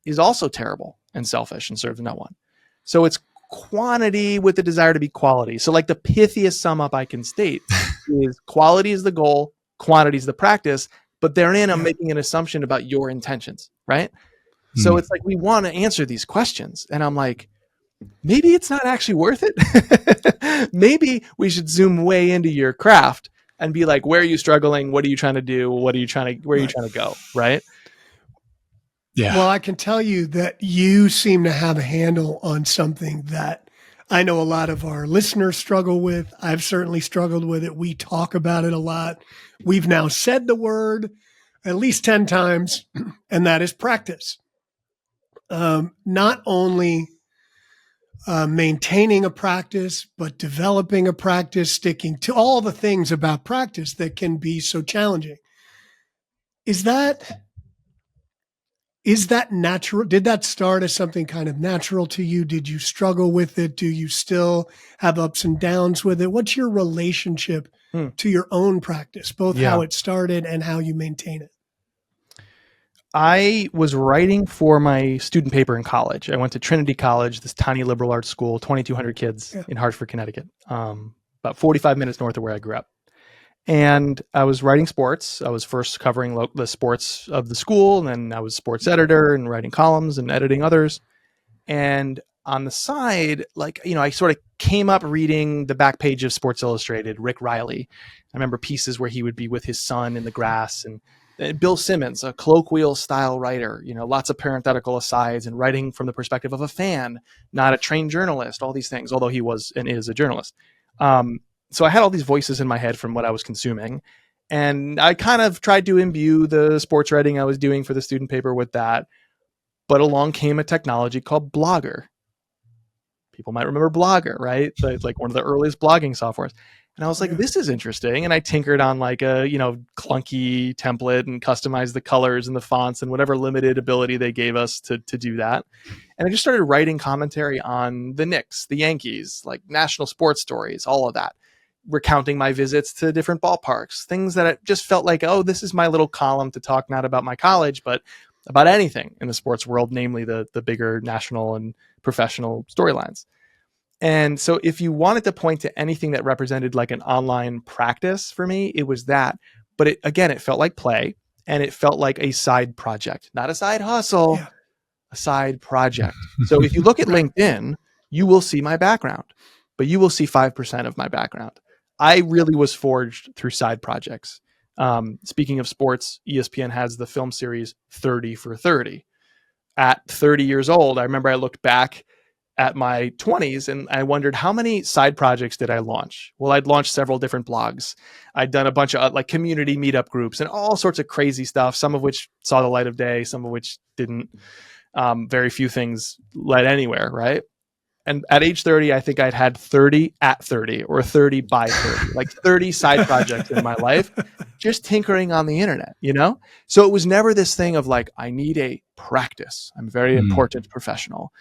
Speaker 1: is also terrible and selfish and serves no one. So it's quantity with the desire to be quality. So like the pithiest sum up I can state is quality is the goal, quantity is the practice, but therein I'm making an assumption about your intentions, right? So it's like, we want to answer these questions. And I'm like, maybe it's not actually worth it. Maybe we should zoom way into your craft and be like, where are you struggling? What are you trying to do? Where are you trying to go? Right.
Speaker 2: Yeah.
Speaker 3: Well, I can tell you that you seem to have a handle on something that I know a lot of our listeners struggle with. I've certainly struggled with it. We talk about it a lot. We've now said the word at least 10 times, and that is practice. Not only maintaining a practice, but developing a practice, sticking to all the things about practice that can be so challenging. Is that natural? Did that start as something kind of natural to you? Did you struggle with it? Do you still have ups and downs with it? What's your relationship to your own practice, both how it started and how you maintain it?
Speaker 1: I was writing for my student paper in college. I went to Trinity College, this tiny liberal arts school, 2,200 kids in Hartford, Connecticut, about 45 minutes north of where I grew up. And I was writing sports. I was first covering the sports of the school, and then I was sports editor and writing columns and editing others. And on the side, I sort of came up reading the back page of Sports Illustrated, Rick Riley. I remember pieces where he would be with his son in the grass, and Bill Simmons, a colloquial style writer, lots of parenthetical asides and writing from the perspective of a fan, not a trained journalist, all these things, although he was and is a journalist. So I had all these voices in my head from what I was consuming, and I kind of tried to imbue the sports writing I was doing for the student paper with that. But along came a technology called Blogger. People might remember Blogger, right? It's like one of the earliest blogging softwares. And I was like, this is interesting. And I tinkered on like a, clunky template and customized the colors and the fonts and whatever limited ability they gave us to do that. And I just started writing commentary on the Knicks, the Yankees, like national sports stories, all of that, recounting my visits to different ballparks, things that it just felt like, oh, this is my little column to talk not about my college, but about anything in the sports world, namely the bigger national and professional storylines. And so if you wanted to point to anything that represented like an online practice for me, it was that. But it felt like play, and it felt like a side project, not a side hustle, a side project. So if you look at LinkedIn, you will see my background, but you will see 5% of my background. I really was forged through side projects. Speaking of sports, ESPN has the film series 30 for 30. At 30 years old, I remember I looked back at my 20s and I wondered, how many side projects did I launch? Well, I'd launched several different blogs. I'd done a bunch of like community meetup groups and all sorts of crazy stuff, some of which saw the light of day, some of which didn't. Very few things led anywhere, right? And at age 30, I think I'd had 30 at 30 or 30 by 30, like 30 side projects in my life, just tinkering on the internet, So it was never this thing of like, I need a practice. I'm a very important professional.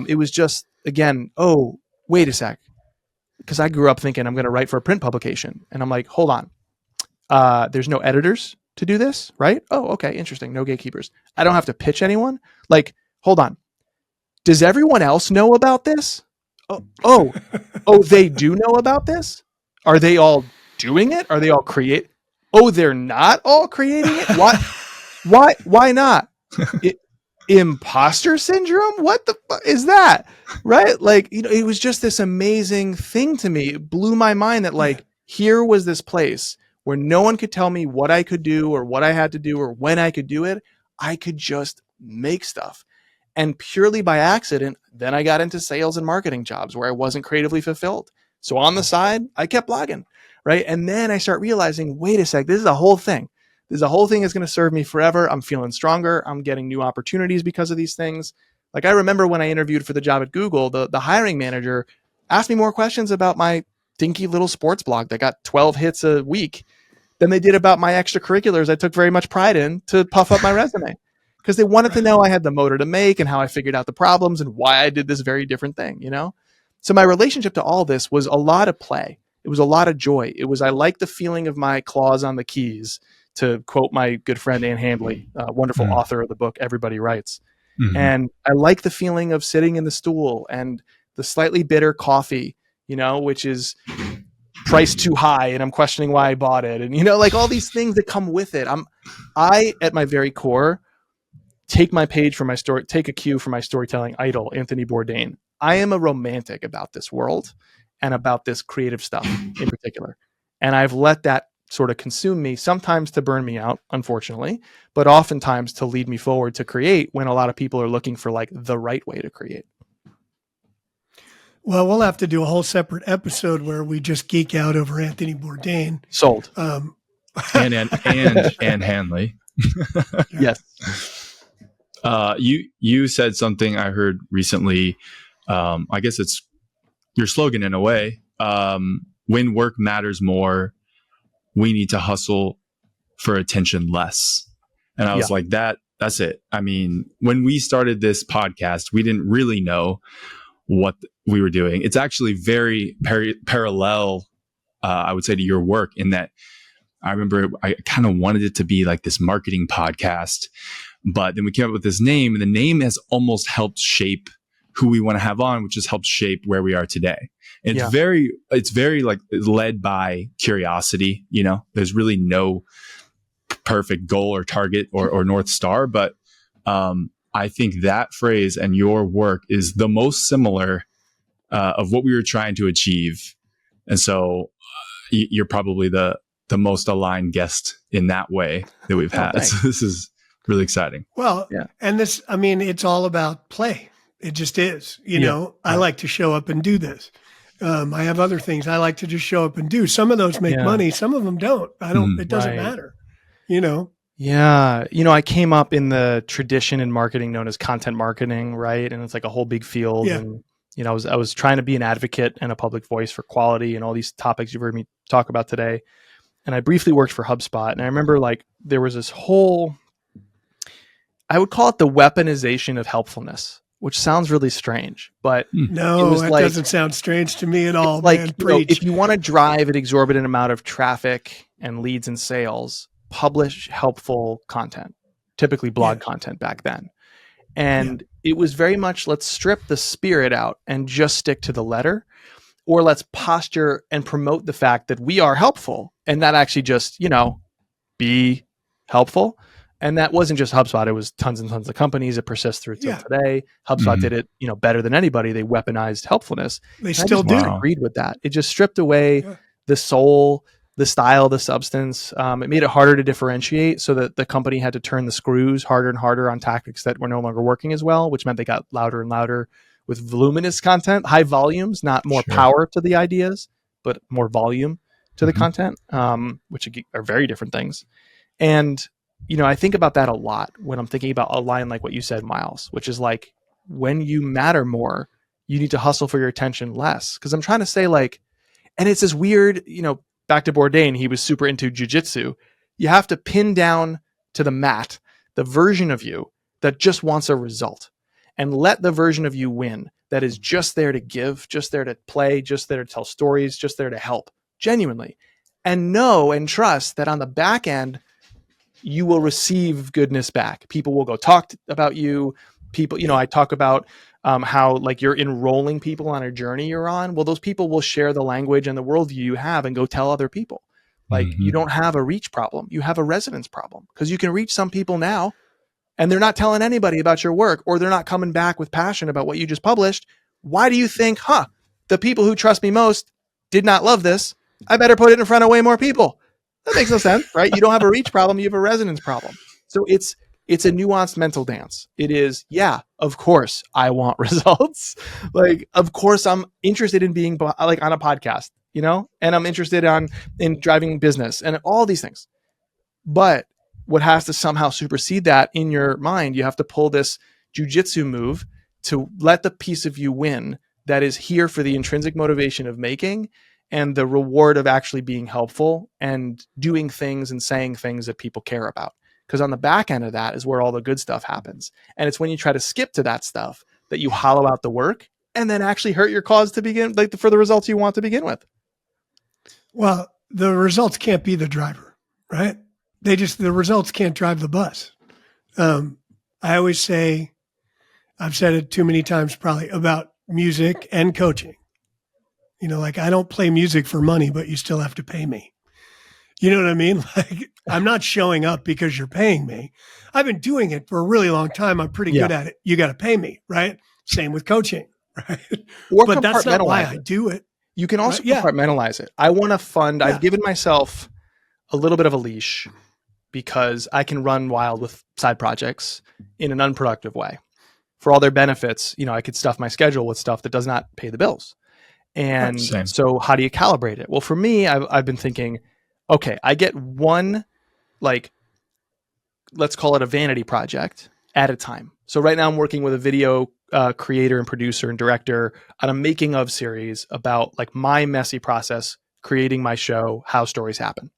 Speaker 1: It was just, again, oh, wait a sec. Because I grew up thinking I'm going to write for a print publication. And I'm like, hold on. There's no editors to do this, right? Oh, okay. Interesting. No gatekeepers. I don't have to pitch anyone. Like, hold on. Does everyone else know about this? Oh, they do know about this? Are they all doing it? Are they all create? Oh, they're not all creating it? Why not? Imposter syndrome? What the fuck is that? Right? Like, it was just this amazing thing to me. It blew my mind that like, here was this place where no one could tell me what I could do or what I had to do or when I could do it. I could just make stuff. And purely by accident, then I got into sales and marketing jobs where I wasn't creatively fulfilled. So on the side, I kept blogging, right? And then I start realizing, wait a sec, this is a whole thing. This is a whole thing that's going to serve me forever. I'm feeling stronger. I'm getting new opportunities because of these things. Like I remember when I interviewed for the job at Google, the hiring manager asked me more questions about my dinky little sports blog that got 12 hits a week than they did about my extracurriculars I took very much pride in to puff up my resume. Because they wanted to know I had the motor to make and how I figured out the problems and why I did this very different thing, So my relationship to all this was a lot of play. It was a lot of joy. It was, I liked the feeling of my claws on the keys, to quote my good friend Ann Handley, wonderful author of the book Everybody Writes. And I like the feeling of sitting in the stool and the slightly bitter coffee, which is priced too high and I'm questioning why I bought it. And, like all these things that come with it. I, at my very core, take a cue from my storytelling idol, Anthony Bourdain. I am a romantic about this world and about this creative stuff in particular. And I've let that sort of consume me, sometimes to burn me out, unfortunately, but oftentimes to lead me forward to create when a lot of people are looking for like the right way to create.
Speaker 3: Well, we'll have to do a whole separate episode where we just geek out over Anthony Bourdain.
Speaker 1: Sold.
Speaker 2: And Hanley.
Speaker 1: Yes.
Speaker 2: You said something I heard recently. I guess it's your slogan in a way. When work matters more, we need to hustle for attention less. And I was like, that's it. I mean, when we started this podcast, we didn't really know what we were doing. It's actually very parallel, I would say, to your work in that I remember I kind of wanted it to be like this marketing podcast, but then we came up with this name, and the name has almost helped shape who we want to have on, which has helped shape where we are today. And it's very like led by curiosity. There's really no perfect goal or target or North Star, but I think that phrase and your work is the most similar of what we were trying to achieve. And so you're probably the most aligned guest in that way that we've had. So this is really exciting.
Speaker 3: Well, and this, I mean, it's all about play. It just is, I like to show up and do this. I have other things I like to just show up and do. Some of those make money. Some of them don't. It doesn't matter,
Speaker 1: Yeah. I came up in the tradition in marketing known as content marketing, right? And it's like a whole big field.
Speaker 3: Yeah.
Speaker 1: And, I was trying to be an advocate and a public voice for quality and all these topics you've heard me talk about today. And I briefly worked for HubSpot. And I remember like there was this whole, I would call it the weaponization of helpfulness, which sounds really strange, but it
Speaker 3: No,
Speaker 1: was
Speaker 3: that
Speaker 1: like,
Speaker 3: doesn't sound strange to me at all,
Speaker 1: like,
Speaker 3: man. Preach.
Speaker 1: if you want to drive an exorbitant amount of traffic and leads and sales, publish helpful content, typically blog content back then. And it was very much, let's strip the spirit out and just stick to the letter, or let's posture and promote the fact that we are helpful and that actually just, be helpful. And that wasn't just HubSpot. It was tons and tons of companies. It persists through till today. HubSpot did it, better than anybody. They weaponized helpfulness.
Speaker 3: They
Speaker 1: And
Speaker 3: still
Speaker 1: I
Speaker 3: do.
Speaker 1: just agreed with that. It just stripped away the soul, the style, the substance. It made it harder to differentiate, so that the company had to turn the screws harder and harder on tactics that were no longer working as well, which meant they got louder and louder with voluminous content, high volumes, not more power to the ideas, but more volume to the content, which are very different things. And I think about that a lot when I'm thinking about a line like what you said, Miles, which is like, when you matter more, you need to hustle for your attention less. Because I'm trying to say, like, and it's this weird, back to Bourdain, he was super into jujitsu. You have to pin down to the mat the version of you that just wants a result, and let the version of you win that is just there to give, just there to play, just there to tell stories, just there to help genuinely, and know and trust that on the back end, you will receive goodness back. People will go talk about you. People, I talk about how like you're enrolling people on a journey you're on. Well, those people will share the language and the worldview you have and go tell other people. Like you don't have a reach problem. You have a resonance problem, because you can reach some people now and they're not telling anybody about your work, or they're not coming back with passion about what you just published. Why do you think, the people who trust me most did not love this? I better put it in front of way more people. That makes no sense, right? You don't have a reach problem. You have a resonance problem. So it's a nuanced mental dance. It is, of course I want results. Like, of course I'm interested in being like on a podcast, and I'm interested in driving business and all these things. But what has to somehow supersede that in your mind, you have to pull this jujitsu move to let the piece of you win that is here for the intrinsic motivation of making and the reward of actually being helpful and doing things and saying things that people care about. Because on the back end of that is where all the good stuff happens. And it's when you try to skip to that stuff that you hollow out the work and then actually hurt your cause to begin, like for the results you want to begin with.
Speaker 3: Well, the results can't be the driver, right? The results can't drive the bus. I always say, I've said it too many times probably, about music and coaching. Like, I don't play music for money, but you still have to pay me. You know what I mean? Like, I'm not showing up because you're paying me. I've been doing it for a really long time. I'm pretty good at it. You got to pay me, right? Same with coaching, right? But that's not why I do it.
Speaker 1: You can also compartmentalize it. I want to fund, I've given myself a little bit of a leash because I can run wild with side projects in an unproductive way. For all their benefits, I could stuff my schedule with stuff that does not pay the bills. And so how do you calibrate it? Well, for me, I've been thinking, okay, I get one, like, let's call it a vanity project at a time. So right now I'm working with a video creator and producer and director on a making of series about like my messy process, creating my show, how stories happen.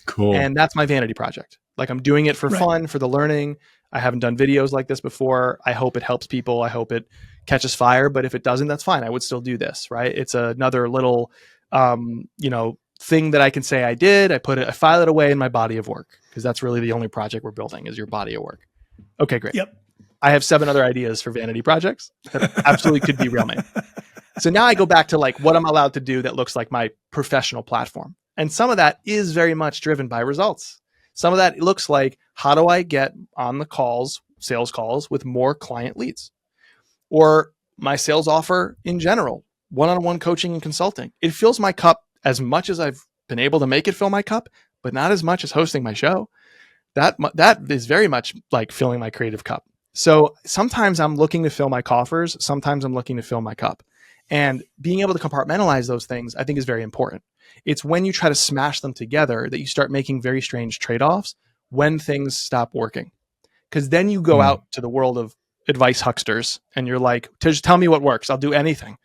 Speaker 2: Cool.
Speaker 1: And that's my vanity project. Like, I'm doing it for fun, for the learning. I haven't done videos like this before. I hope it helps people. I hope it catches fire. But if it doesn't, that's fine. I would still do this, right? It's another little, thing that I can say I did. I file it away in my body of work, because that's really the only project we're building is your body of work. Okay, great.
Speaker 3: Yep.
Speaker 1: I have 7 other ideas for vanity projects that absolutely could be real made. So now I go back to like what I'm allowed to do that looks like my professional platform. And some of that is very much driven by results. Some of that looks like, how do I get on the calls, sales calls, with more client leads? Or my sales offer in general, one-on-one coaching and consulting. It fills my cup as much as I've been able to make it fill my cup, but not as much as hosting my show. That is very much like filling my creative cup. So sometimes I'm looking to fill my coffers. Sometimes I'm looking to fill my cup. And being able to compartmentalize those things, I think, is very important. It's when you try to smash them together that you start making very strange trade-offs. when things stop working. Because then you go out to the world of advice hucksters and you're like, just tell me what works. I'll do anything.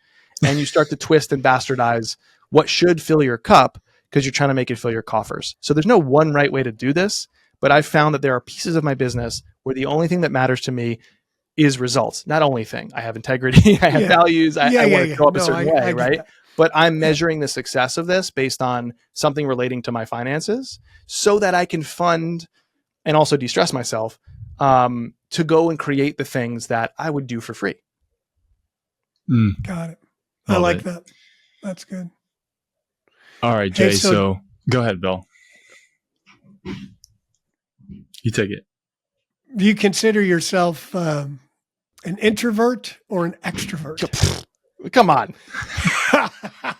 Speaker 1: And you start to twist and bastardize what should fill your cup because you're trying to make it fill your coffers. So there's no one right way to do this, but I've found that there are pieces of my business where the only thing that matters to me is results. Not only thing. I have integrity, I have values, I want to show up a certain way, right? That. But I'm measuring the success of this based on something relating to my finances so that I can fund and also de-stress myself to go and create the things that I would do for free.
Speaker 3: Got it. I like that. That's good.
Speaker 2: All right, Jay. So go ahead, Bill. You take it.
Speaker 3: Do you consider yourself an introvert or an extrovert?
Speaker 1: Come on.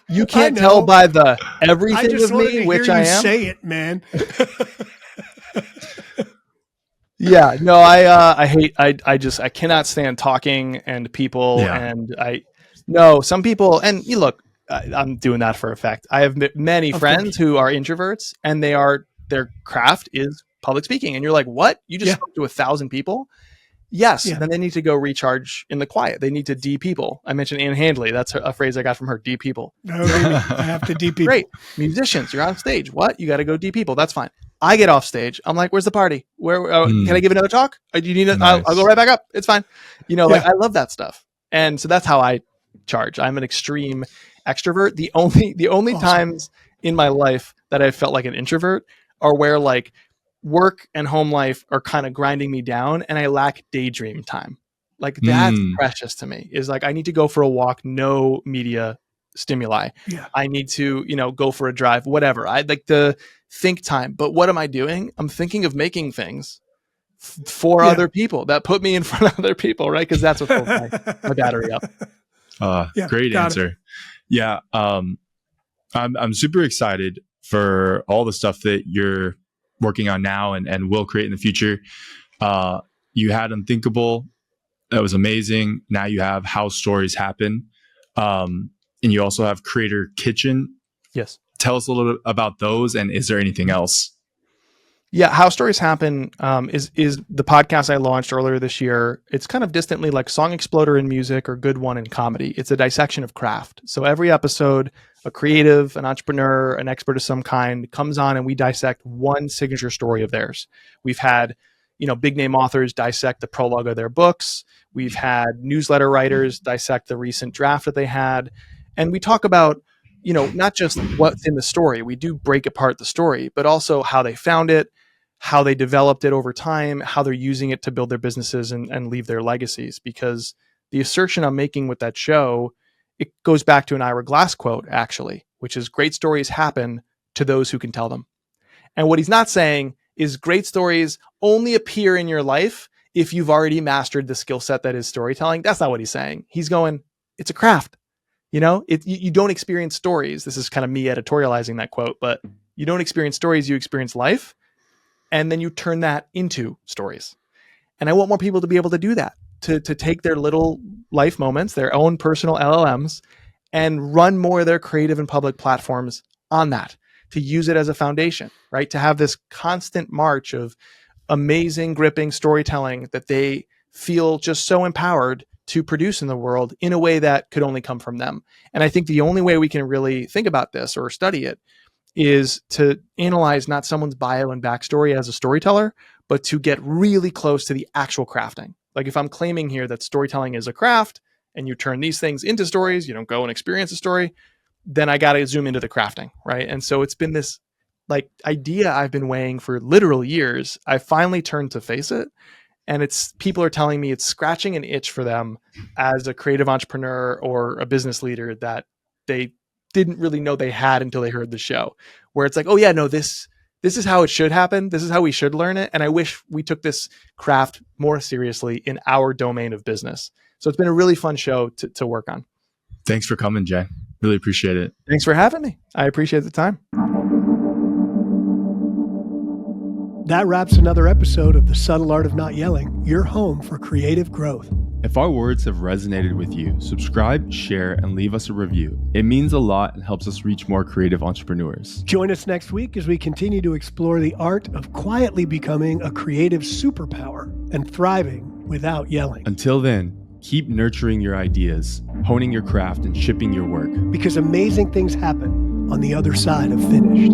Speaker 1: You can't tell by the everything of me, which I am.
Speaker 3: Say it, man.
Speaker 1: Yeah, no, I cannot stand talking and people and some people, and you look, I'm doing that for effect. I have many friends who are introverts and their craft is public speaking. And you're like, what? You just spoke to 1,000 people? Yes. Yeah. Then they need to go recharge in the quiet. They need to de people. I mentioned Anne Handley. That's a phrase I got from her. De people.
Speaker 3: No, I have to de people.
Speaker 1: Great. Musicians, you're on stage. What? You got to go de people. That's fine. I get off stage. I'm like, where's the party? Where can I give another talk? Do you need it? Nice. I'll go right back up. It's fine. Like I love that stuff. And so that's how I charge. I'm an extreme extrovert. The only times in my life that I felt like an introvert are where like work and home life are kind of grinding me down and I lack daydream time. Like that's precious to me. Is like I need to go for a walk, no media stimuli. Yeah. I need to, go for a drive, whatever. I like the think time. But what am I doing? I'm thinking of making things for other people that put me in front of other people, right? Because that's what fills my battery up.
Speaker 2: Great answer. Yeah. I'm super excited for all the stuff that you're working on now and will create in the future. You had Unthinkable. That was amazing. Now you have How Stories Happen. And you also have Creator Kitchen.
Speaker 1: Yes.
Speaker 2: Tell us a little bit about those. And is there anything else?
Speaker 1: Yeah. How Stories Happen is the podcast I launched earlier this year. It's kind of distantly like Song Exploder in music or Good One in comedy. It's a dissection of craft. So every episode, a creative, an entrepreneur, an expert of some kind comes on and we dissect one signature story of theirs. We've had, big name authors dissect the prologue of their books. We've had newsletter writers dissect the recent draft that they had. And we talk about, not just what's in the story. We do break apart the story, but also how they found it, how they developed it over time, how they're using it to build their businesses and leave their legacies. Because the assertion I'm making with that show, it goes back to an Ira Glass quote, actually, which is great stories happen to those who can tell them. And what he's not saying is great stories only appear in your life if you've already mastered the skill set that is storytelling. That's not what he's saying. He's going, it's a craft. You don't experience stories. This is kind of me editorializing that quote, but you don't experience stories, you experience life. And then you turn that into stories. And I want more people to be able to do that, to take their little life moments, their own personal LLMs, and run more of their creative and public platforms on that, to use it as a foundation, right? To have this constant march of amazing, gripping storytelling that they feel just so empowered to produce in the world in a way that could only come from them. And I think the only way we can really think about this or study it is to analyze not someone's bio and backstory as a storyteller, but to get really close to the actual crafting. Like if I'm claiming here that storytelling is a craft and you turn these things into stories, you don't go and experience a story, then I got to zoom into the crafting, right? And so it's been this like idea I've been weighing for literal years. I finally turned to face it. And people are telling me it's scratching an itch for them as a creative entrepreneur or a business leader that they didn't really know they had until they heard the show, where it's like, oh yeah, no, this is how it should happen. This is how we should learn it. And I wish we took this craft more seriously in our domain of business. So it's been a really fun show to work on.
Speaker 2: Thanks for coming, Jay. Really appreciate it.
Speaker 1: Thanks for having me. I appreciate the time.
Speaker 3: That wraps another episode of The Subtle Art of Not Yelling, your home for creative growth.
Speaker 2: If our words have resonated with you, subscribe, share, and leave us a review. It means a lot and helps us reach more creative entrepreneurs.
Speaker 3: Join us next week as we continue to explore the art of quietly becoming a creative superpower and thriving without yelling.
Speaker 2: Until then, keep nurturing your ideas, honing your craft, and shipping your work.
Speaker 3: Because amazing things happen on the other side of finished.